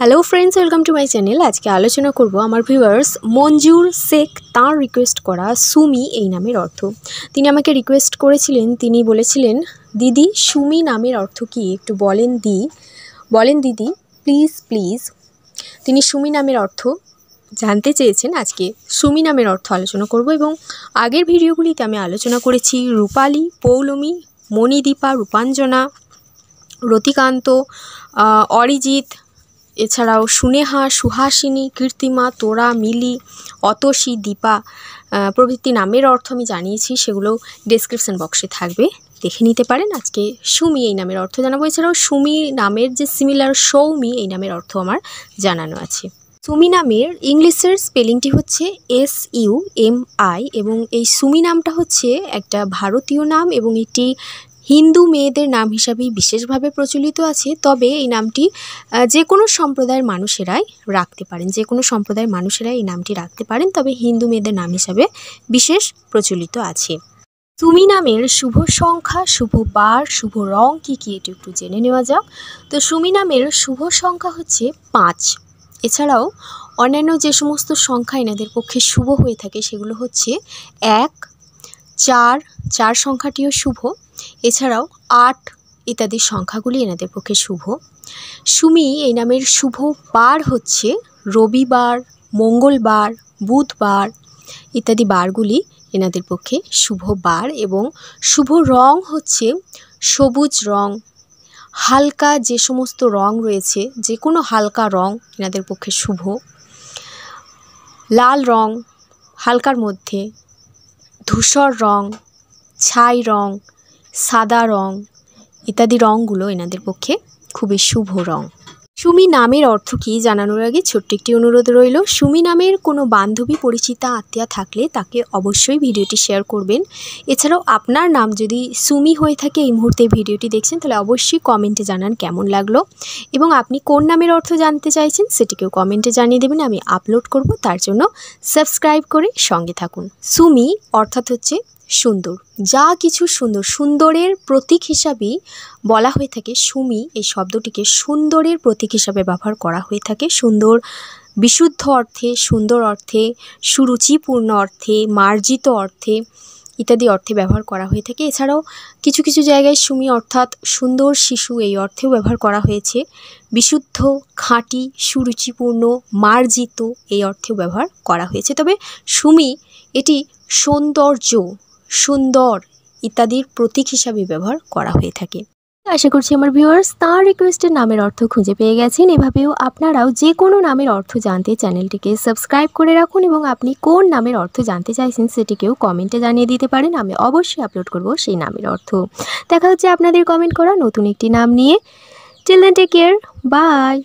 Hello friends, welcome to my channel. আজকে আলোচনা করব আমার ভিউয়ার্স মঞ্জুর শেখ তাঁর রিকোয়েস্ট করা সুমি এই নামের অর্থ। তিনি আমাকে রিকোয়েস্ট করেছিলেন, তিনি বলেছিলেন, দিদি সুমি নামের অর্থ কী একটু বলেন দিদি প্লিজ প্লিজ। তিনি সুমি নামের অর্থ জানতে চেয়েছেন। আজকে সুমি নামের অর্থ আলোচনা করব এবং আগের ভিডিওগুলিতে আমি আলোচনা করেছি রূপালী, পৌলমী, মণিদীপা, রূপাঞ্জনা, রতিকান্ত, অরিজিৎ, এছাড়াও সুনেহা, সুহাসিনী, কীর্তিমা, তোরা, মিলি, অতসী, দীপা প্রভৃতি নামের অর্থ আমি জানিয়েছি। সেগুলো ডেসক্রিপশন বক্সে থাকবে, দেখে নিতে পারেন। আজকে সুমি এই নামের অর্থ জানাবো। এছাড়াও সুমি নামের যে সিমিলার সৌমি এই নামের অর্থ আমার জানানো আছে। সুমি নামের ইংলিশের স্পেলিংটি হচ্ছে SUMI এবং এই সুমি নামটা হচ্ছে একটা ভারতীয় নাম এবং এটি হিন্দু মেয়েদের নাম হিসাবেই বিশেষভাবে প্রচলিত আছে। তবে এই নামটি যে কোনো সম্প্রদায়ের মানুষেরাই রাখতে পারেন, এই নামটি রাখতে পারেন, তবে হিন্দু মেয়েদের নাম হিসাবে বিশেষ প্রচলিত আছে। সুমি নামের শুভ সংখ্যা, শুভ বার, শুভ রং কী কী এটি একটু জেনে নেওয়া যাক। তো সুমি নামের শুভ সংখ্যা হচ্ছে 5। এছাড়াও অন্যান্য যে সমস্ত সংখ্যা এনাদের পক্ষে শুভ হয়ে থাকে সেগুলো হচ্ছে 1, 4 সংখ্যাটিও শুভ। এছাড়াও 8 ইত্যাদি সংখ্যাগুলি এনাদের পক্ষে শুভ। সুমি এই নামের শুভ বার হচ্ছে রবিবার, মঙ্গলবার, বুধবার ইত্যাদি বারগুলি এনাদের পক্ষে শুভ বার এবং শুভ রং হচ্ছে সবুজ রং। হালকা যে সমস্ত রং রয়েছে, যে কোনো হালকা রং এনাদের পক্ষে শুভ। লাল রং, হালকার মধ্যে ধূসর রং, ছাই রং, সাদা রং ইত্যাদি রঙগুলো এনাদের পক্ষে খুবই শুভ রং। সুমি নামের অর্থ কী জানানোর আগে ছোট্ট একটি অনুরোধ রইল। সুমি নামের কোনো বান্ধবী, পরিচিতা, আত্মীয়া থাকলে তাকে অবশ্যই ভিডিওটি শেয়ার করবেন। এছাড়াও আপনার নাম যদি সুমি হয়ে থাকে, এই মুহূর্তে ভিডিওটি দেখছেন, তাহলে অবশ্যই কমেন্টে জানান কেমন লাগলো এবং আপনি কোন নামের অর্থ জানতে চাইছেন সেটিকেও কমেন্টে জানিয়ে দেবেন, আমি আপলোড করব। তার জন্য সাবস্ক্রাইব করে সঙ্গে থাকুন। সুমি অর্থাৎ হচ্ছে সুন্দর, যা কিছু সুন্দর, সুন্দরের প্রতীক হিসাবেই বলা হয়ে থাকে। সুমি এই শব্দটিকে সুন্দরের প্রতীক হিসাবে ব্যবহার করা হয়ে থাকে। সুন্দর বিশুদ্ধ অর্থে, সুন্দর অর্থে, সুরুচিপূর্ণ অর্থে, মার্জিত অর্থে ইত্যাদি অর্থে ব্যবহার করা হয়ে থাকে। এছাড়াও কিছু কিছু জায়গায় সুমি অর্থাৎ সুন্দর শিশু এই অর্থেও ব্যবহার করা হয়েছে। বিশুদ্ধ, খাঁটি, সুরুচিপূর্ণ, মার্জিত এই অর্থেও ব্যবহার করা হয়েছে। তবে সুমি এটি সৌন্দর্য, সুন্দর ইত্যাদির প্রতীক হিসাবে ব্যবহার করা হয়ে থাকে। আশা করছি আমার ভিউয়ার্স তাঁর রিকোয়েস্টের নামের অর্থ খুঁজে পেয়ে গেছেন। এভাবেও আপনারাও যে কোনো নামের অর্থ জানতে চ্যানেলটিকে সাবস্ক্রাইব করে রাখুন এবং আপনি কোন নামের অর্থ জানতে চাইছেন সেটিকেও কমেন্টে জানিয়ে দিতে পারেন, আমি অবশ্যই আপলোড করব সেই নামের অর্থ। দেখা হচ্ছে আপনাদের কমেন্ট করা নতুন একটি নাম নিয়ে। Till then take care, by.